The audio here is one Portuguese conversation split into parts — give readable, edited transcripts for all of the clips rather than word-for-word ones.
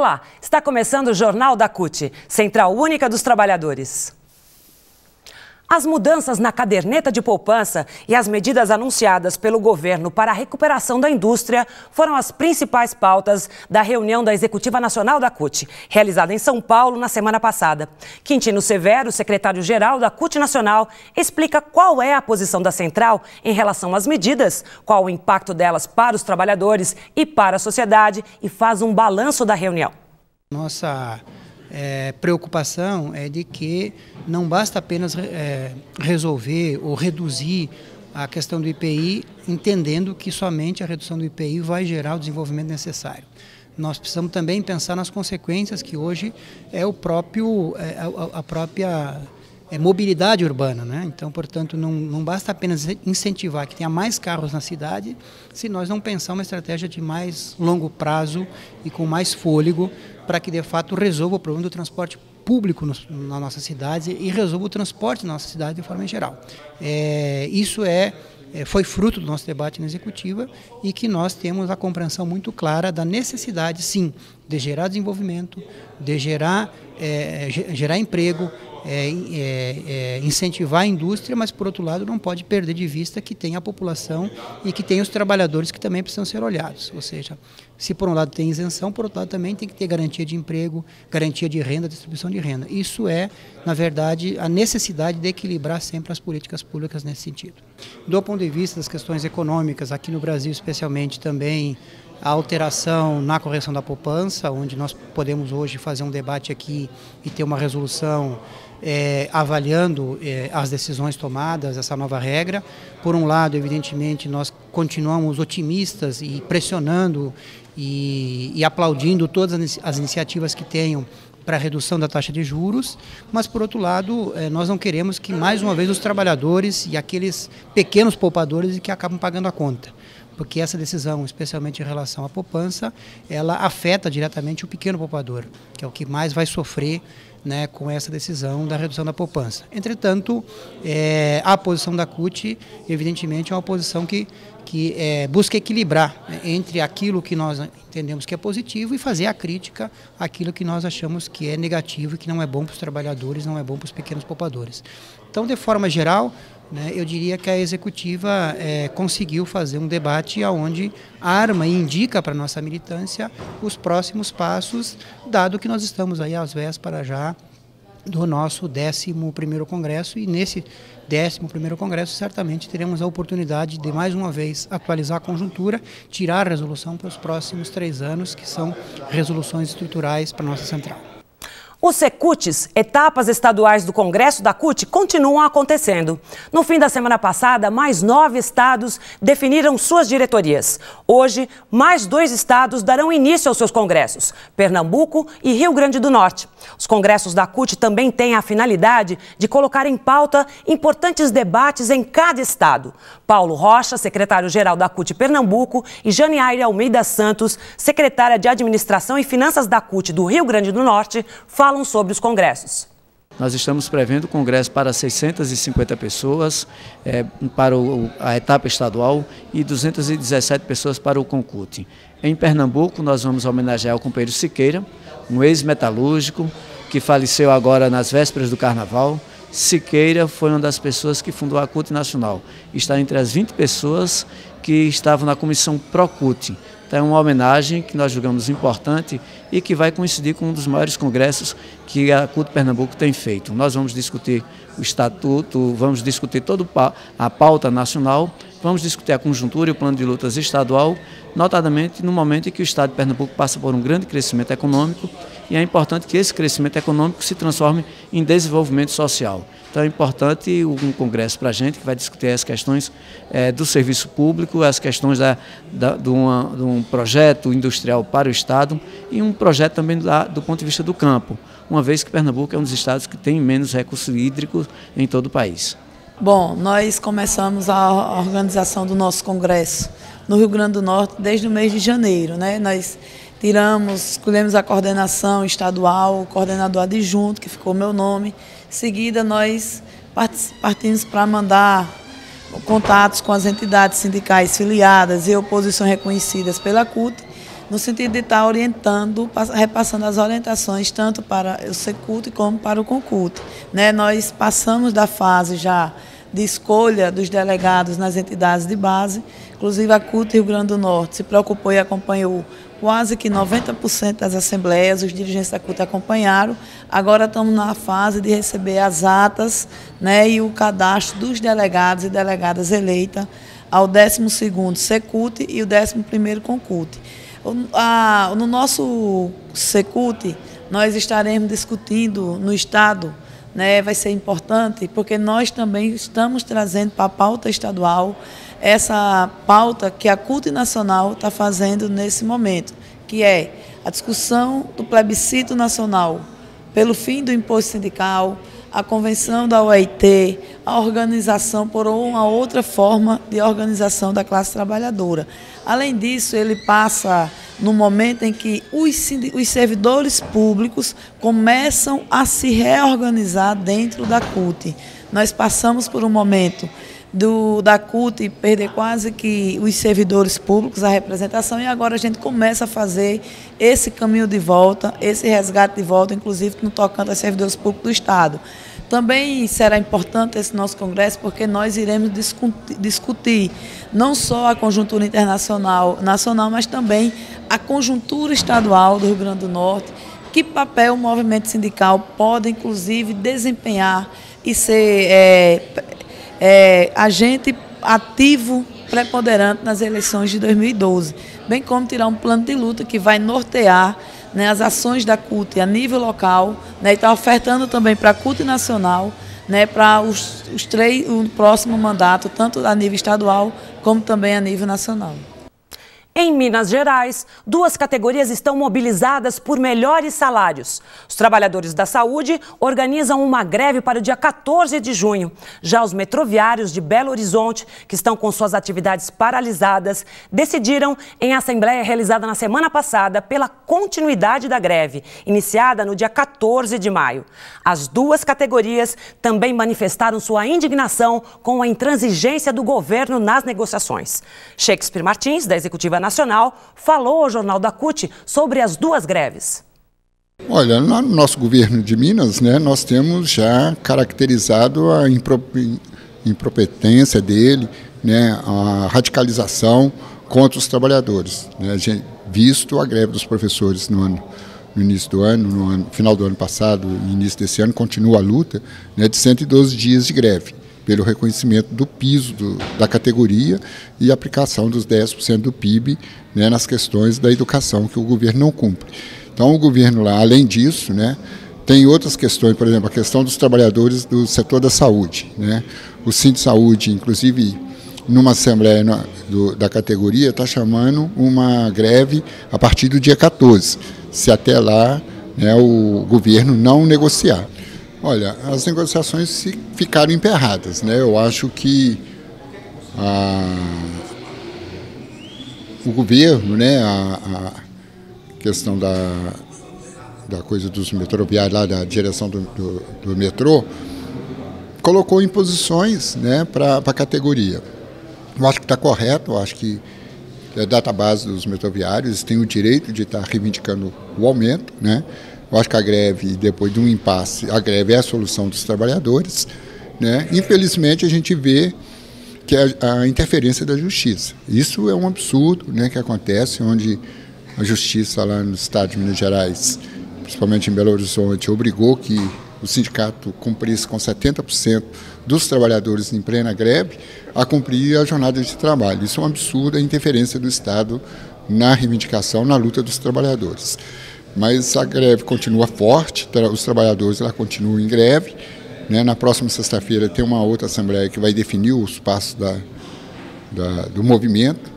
Olá, está começando o Jornal da CUT, Central Única dos Trabalhadores. As mudanças na caderneta de poupança e as medidas anunciadas pelo governo para a recuperação da indústria foram as principais pautas da reunião da Executiva Nacional da CUT, realizada em São Paulo na semana passada. Quintino Severo, secretário-geral da CUT Nacional, explica qual é a posição da central em relação às medidas, qual o impacto delas para os trabalhadores e para a sociedade e faz um balanço da reunião. Nossa preocupação é de que não basta apenas resolver ou reduzir a questão do IPI, entendendo que somente a redução do IPI vai gerar o desenvolvimento necessário. Nós precisamos também pensar nas consequências que hoje é a própria mobilidade urbana, né? Então, portanto, não basta apenas incentivar que tenha mais carros na cidade, se nós não pensar uma estratégia de mais longo prazo e com mais fôlego para que, de fato, resolva o problema do transporte público na nossa cidade e resolva o transporte na nossa cidade de forma geral. Isso foi fruto do nosso debate na Executiva e que nós temos a compreensão muito clara da necessidade, sim, de gerar desenvolvimento, de gerar emprego, incentivar a indústria, mas, por outro lado, não pode perder de vista que tem a população e que tem os trabalhadores que também precisam ser olhados. Ou seja, se por um lado tem isenção, por outro lado também tem que ter garantia de emprego, garantia de renda, distribuição de renda. Isso é, na verdade, a necessidade de equilibrar sempre as políticas públicas nesse sentido. Do ponto de vista das questões econômicas, aqui no Brasil especialmente também, a alteração na correção da poupança, onde nós podemos hoje fazer um debate aqui e ter uma resolução avaliando as decisões tomadas, essa nova regra. Por um lado, evidentemente, nós continuamos otimistas e pressionando e aplaudindo todas as iniciativas que tenham para a redução da taxa de juros, mas, por outro lado, nós não queremos que, mais uma vez, os trabalhadores e aqueles pequenos poupadores que acabam pagando a conta. Porque essa decisão, especialmente em relação à poupança, ela afeta diretamente o pequeno poupador, que é o que mais vai sofrer, né, com essa decisão da redução da poupança. Entretanto, a posição da CUT, evidentemente, é uma posição que busca equilibrar, né, entre aquilo que nós entendemos que é positivo e fazer a crítica àquilo que nós achamos que é negativo e que não é bom para os trabalhadores, não é bom para os pequenos poupadores. Então, de forma geral, eu diria que a Executiva conseguiu fazer um debate onde arma e indica para a nossa militância os próximos passos, dado que nós estamos aí às vésperas já do nosso 11º Congresso, e nesse 11º Congresso certamente teremos a oportunidade de mais uma vez atualizar a conjuntura, tirar a resolução para os próximos 3 anos, que são resoluções estruturais para a nossa central. Os Secuts, etapas estaduais do Congresso da CUT, continuam acontecendo. No fim da semana passada, mais 9 estados definiram suas diretorias. Hoje, mais 2 estados darão início aos seus congressos, Pernambuco e Rio Grande do Norte. Os congressos da CUT também têm a finalidade de colocar em pauta importantes debates em cada estado. Paulo Rocha, secretário-geral da CUT Pernambuco, e Janiaire Almeida Santos, secretária de Administração e Finanças da CUT do Rio Grande do Norte, falam sobre os congressos. Nós estamos prevendo congresso para 650 pessoas para a etapa estadual e 217 pessoas para o CONCUT. Em Pernambuco, nós vamos homenagear o companheiro Siqueira, um ex-metalúrgico que faleceu agora nas vésperas do Carnaval. Siqueira foi uma das pessoas que fundou a CUT Nacional. Está entre as 20 pessoas que estavam na comissão Pro-CUT. Então é uma homenagem que nós julgamos importante e que vai coincidir com um dos maiores congressos que a CUT Pernambuco tem feito. Nós vamos discutir o estatuto, vamos discutir toda a pauta nacional, vamos discutir a conjuntura e o plano de lutas estadual, notadamente no momento em que o estado de Pernambuco passa por um grande crescimento econômico, e é importante que esse crescimento econômico se transforme em desenvolvimento social. Então é importante um congresso para a gente, que vai discutir as questões do serviço público, as questões de um projeto industrial para o estado e um projeto também do ponto de vista do campo, uma vez que Pernambuco é um dos estados que tem menos recursos hídricos em todo o país. Bom, nós começamos a organização do nosso congresso no Rio Grande do Norte desde o mês de janeiro, né? Nós escolhemos a coordenação estadual, o coordenador adjunto, que ficou meu nome. Em seguida, nós partimos para mandar contatos com as entidades sindicais filiadas e oposições reconhecidas pela CUT, no sentido de estar orientando, repassando as orientações tanto para o Secult como para o Concult, né? Nós passamos da fase já de escolha dos delegados nas entidades de base, inclusive a CUT Rio Grande do Norte se preocupou e acompanhou quase que 90% das assembleias, os dirigentes da CUT acompanharam. Agora estamos na fase de receber as atas, né, e o cadastro dos delegados e delegadas eleitas ao 12º Secult e o 11º Concult. No nosso Secult, nós estaremos discutindo no Estado, né, vai ser importante, porque nós também estamos trazendo para a pauta estadual essa pauta que a CUT Nacional está fazendo nesse momento, que é a discussão do plebiscito nacional pelo fim do imposto sindical, a convenção da OIT, a organização por uma outra forma de organização da classe trabalhadora. Além disso, ele passa no momento em que os servidores públicos começam a se reorganizar dentro da CUT. Nós passamos por um momento da CUT perder quase que os servidores públicos, a representação, e agora a gente começa a fazer esse caminho de volta, esse resgate de volta, inclusive no tocante aos servidores públicos do Estado. Também será importante esse nosso congresso porque nós iremos discutir não só a conjuntura internacional, nacional, mas também a conjuntura estadual do Rio Grande do Norte, que papel o movimento sindical pode, inclusive, desempenhar e ser agente ativo preponderante nas eleições de 2012, bem como tirar um plano de luta que vai nortear, né, as ações da CUT a nível local, né, e está ofertando também para a CUT nacional, né, para o próximo mandato, tanto a nível estadual como também a nível nacional. Em Minas Gerais, 2 categorias estão mobilizadas por melhores salários. Os trabalhadores da saúde organizam uma greve para o dia 14 de junho. Já os metroviários de Belo Horizonte, que estão com suas atividades paralisadas, decidiram, em assembleia realizada na semana passada, pela continuidade da greve, iniciada no dia 14 de maio. As 2 categorias também manifestaram sua indignação com a intransigência do governo nas negociações. Shakespeare Martins, da Executiva Nacional, falou ao Jornal da CUT sobre as 2 greves. Olha, no nosso governo de Minas, né, nós temos já caracterizado a impropetência dele, né, a radicalização contra os trabalhadores, né, visto a greve dos professores no início do ano, no final do ano passado e início desse ano, continua a luta, né, de 112 dias de greve, pelo reconhecimento do piso da categoria e aplicação dos 10% do PIB, né, nas questões da educação que o governo não cumpre. Então o governo lá, além disso, né, tem outras questões, por exemplo, a questão dos trabalhadores do setor da saúde, né? O Sindsaúde, inclusive, numa assembleia da categoria, está chamando uma greve a partir do dia 14, se até lá, né, o governo não negociar. Olha, as negociações ficaram emperradas, né? Eu acho que o governo, né, a questão da coisa dos metroviários, lá da direção do metrô, colocou imposições, né, para a categoria. Eu acho que está correto, eu acho que a database dos metroviários tem o direito de estar reivindicando o aumento, né? Eu acho que a greve, depois de um impasse, a greve é a solução dos trabalhadores, né? Infelizmente, a gente vê que a interferência da justiça. Isso é um absurdo, né, que acontece, onde a justiça lá no estado de Minas Gerais, principalmente em Belo Horizonte, obrigou que o sindicato cumprisse com 70% dos trabalhadores em plena greve a cumprir a jornada de trabalho. Isso é um absurdo, a interferência do Estado na reivindicação, na luta dos trabalhadores. Mas a greve continua forte, os trabalhadores lá continuam em greve, né? Na próxima sexta-feira tem uma outra assembleia que vai definir os passos do movimento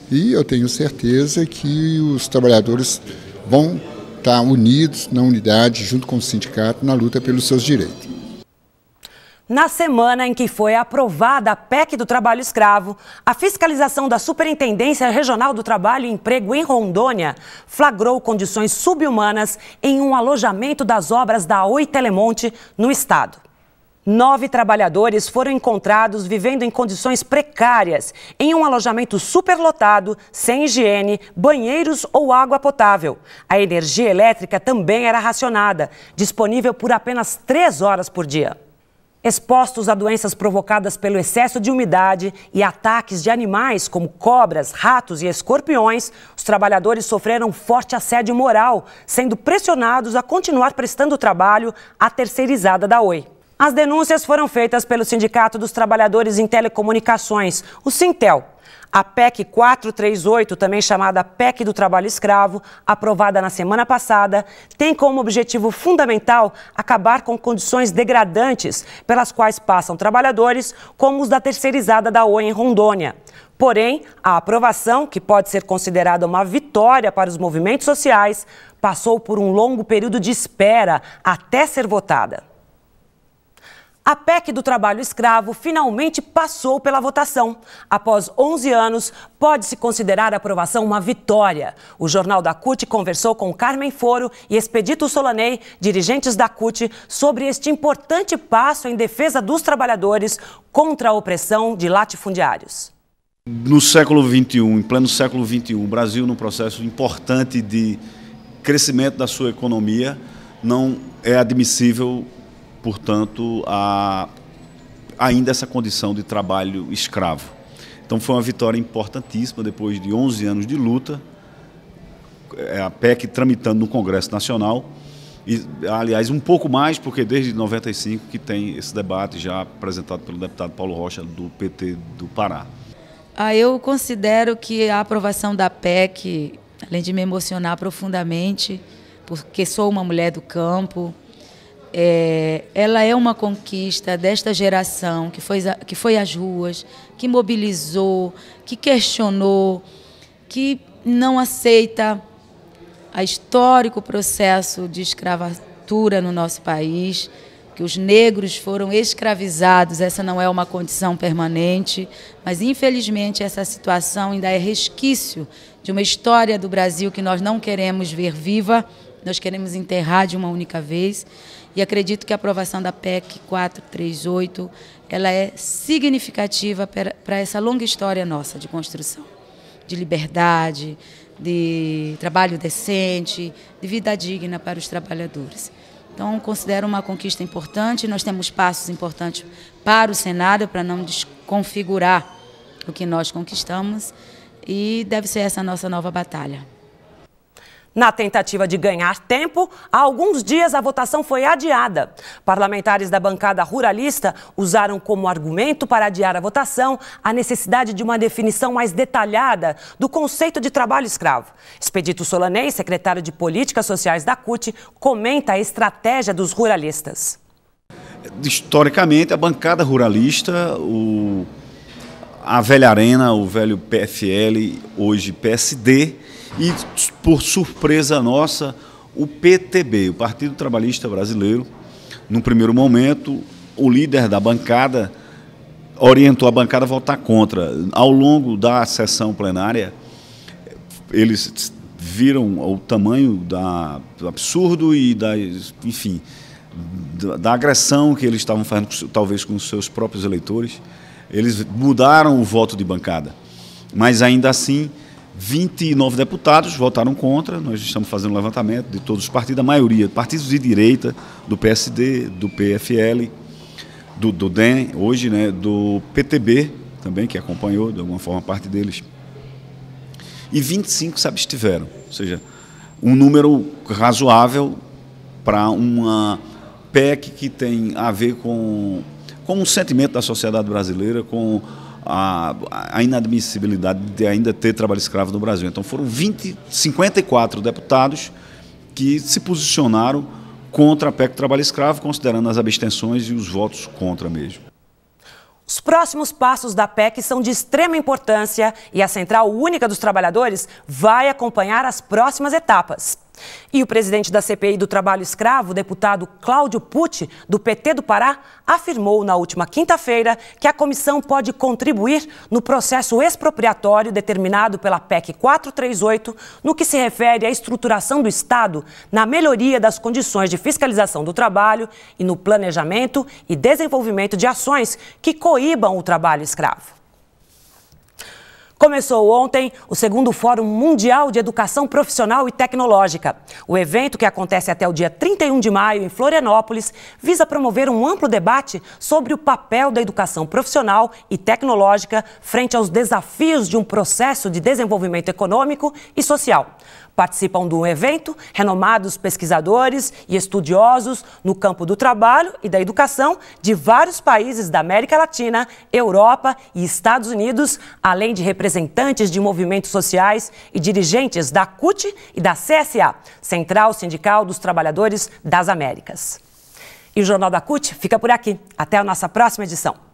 e eu tenho certeza que os trabalhadores vão estar unidos na unidade, junto com o sindicato, na luta pelos seus direitos. Na semana em que foi aprovada a PEC do trabalho escravo, a fiscalização da Superintendência Regional do Trabalho e Emprego em Rondônia flagrou condições subhumanas em um alojamento das obras da Oi Telemonte no estado. 9 trabalhadores foram encontrados vivendo em condições precárias, em um alojamento superlotado, sem higiene, banheiros ou água potável. A energia elétrica também era racionada, disponível por apenas 3 horas por dia. Expostos a doenças provocadas pelo excesso de umidade e ataques de animais como cobras, ratos e escorpiões, os trabalhadores sofreram forte assédio moral, sendo pressionados a continuar prestando trabalho à terceirizada da Oi. As denúncias foram feitas pelo Sindicato dos Trabalhadores em Telecomunicações, o Sintel. A PEC 438, também chamada PEC do Trabalho Escravo, aprovada na semana passada, tem como objetivo fundamental acabar com condições degradantes pelas quais passam trabalhadores como os da terceirizada da Oi em Rondônia. Porém, a aprovação, que pode ser considerada uma vitória para os movimentos sociais, passou por um longo período de espera até ser votada. A PEC do trabalho escravo finalmente passou pela votação. Após 11 anos, pode-se considerar a aprovação uma vitória. O Jornal da CUT conversou com Carmen Foro e Expedito Solaney, dirigentes da CUT, sobre este importante passo em defesa dos trabalhadores contra a opressão de latifundiários. No século XXI, em pleno século XXI, o Brasil, num processo importante de crescimento da sua economia, não é admissível, portanto, ainda essa condição de trabalho escravo. Então foi uma vitória importantíssima depois de 11 anos de luta, a PEC tramitando no Congresso Nacional, e, aliás, um pouco mais, porque desde 95 que tem esse debate já apresentado pelo deputado Paulo Rocha, do PT do Pará. Eu considero que a aprovação da PEC, além de me emocionar profundamente, porque sou uma mulher do campo, ela é uma conquista desta geração que foi às ruas, que mobilizou, que questionou, que não aceita o histórico processo de escravatura no nosso país, que os negros foram escravizados. Essa não é uma condição permanente, mas infelizmente essa situação ainda é resquício de uma história do Brasil que nós não queremos ver viva, nós queremos enterrar de uma única vez. E acredito que a aprovação da PEC 438 ela é significativa para essa longa história nossa de construção, de liberdade, de trabalho decente, de vida digna para os trabalhadores. Então, considero uma conquista importante. Nós temos passos importantes para o Senado, para não desconfigurar o que nós conquistamos, e deve ser essa a nossa nova batalha. Na tentativa de ganhar tempo, há alguns dias a votação foi adiada. Parlamentares da bancada ruralista usaram como argumento para adiar a votação a necessidade de uma definição mais detalhada do conceito de trabalho escravo. Expedito Solaney, secretário de Políticas Sociais da CUT, comenta a estratégia dos ruralistas. Historicamente, a bancada ruralista, a velha Arena, o velho PFL, hoje PSD, e, por surpresa nossa, o PTB, o Partido Trabalhista Brasileiro. No primeiro momento, o líder da bancada orientou a bancada a votar contra. Ao longo da sessão plenária, eles viram o tamanho do absurdo e da agressão que eles estavam fazendo, talvez com os seus próprios eleitores. Eles mudaram o voto de bancada, mas ainda assim 29 deputados votaram contra. Nós estamos fazendo um levantamento de todos os partidos, a maioria, partidos de direita, do PSD, do PFL, do DEM, hoje, né, do PTB também, que acompanhou de alguma forma parte deles, e 25 se abstiveram, ou seja, um número razoável para uma PEC que tem a ver com um sentimento da sociedade brasileira, com a inadmissibilidade de ainda ter trabalho escravo no Brasil. Então foram 54 deputados que se posicionaram contra a PEC do trabalho escravo, considerando as abstenções e os votos contra mesmo. Os próximos passos da PEC são de extrema importância e a Central Única dos Trabalhadores vai acompanhar as próximas etapas. E o presidente da CPI do Trabalho Escravo, o deputado Cláudio Pucci, do PT do Pará, afirmou na última quinta-feira que a comissão pode contribuir no processo expropriatório determinado pela PEC 438, no que se refere à estruturação do Estado, na melhoria das condições de fiscalização do trabalho e no planejamento e desenvolvimento de ações que coíbam o trabalho escravo. Começou ontem o segundo Fórum Mundial de Educação Profissional e Tecnológica. O evento, que acontece até o dia 31 de maio em Florianópolis, visa promover um amplo debate sobre o papel da educação profissional e tecnológica frente aos desafios de um processo de desenvolvimento econômico e social. Participam do evento renomados pesquisadores e estudiosos no campo do trabalho e da educação de vários países da América Latina, Europa e Estados Unidos, além de representantes de movimentos sociais e dirigentes da CUT e da CSA, Central Sindical dos Trabalhadores das Américas. E o Jornal da CUT fica por aqui. Até a nossa próxima edição.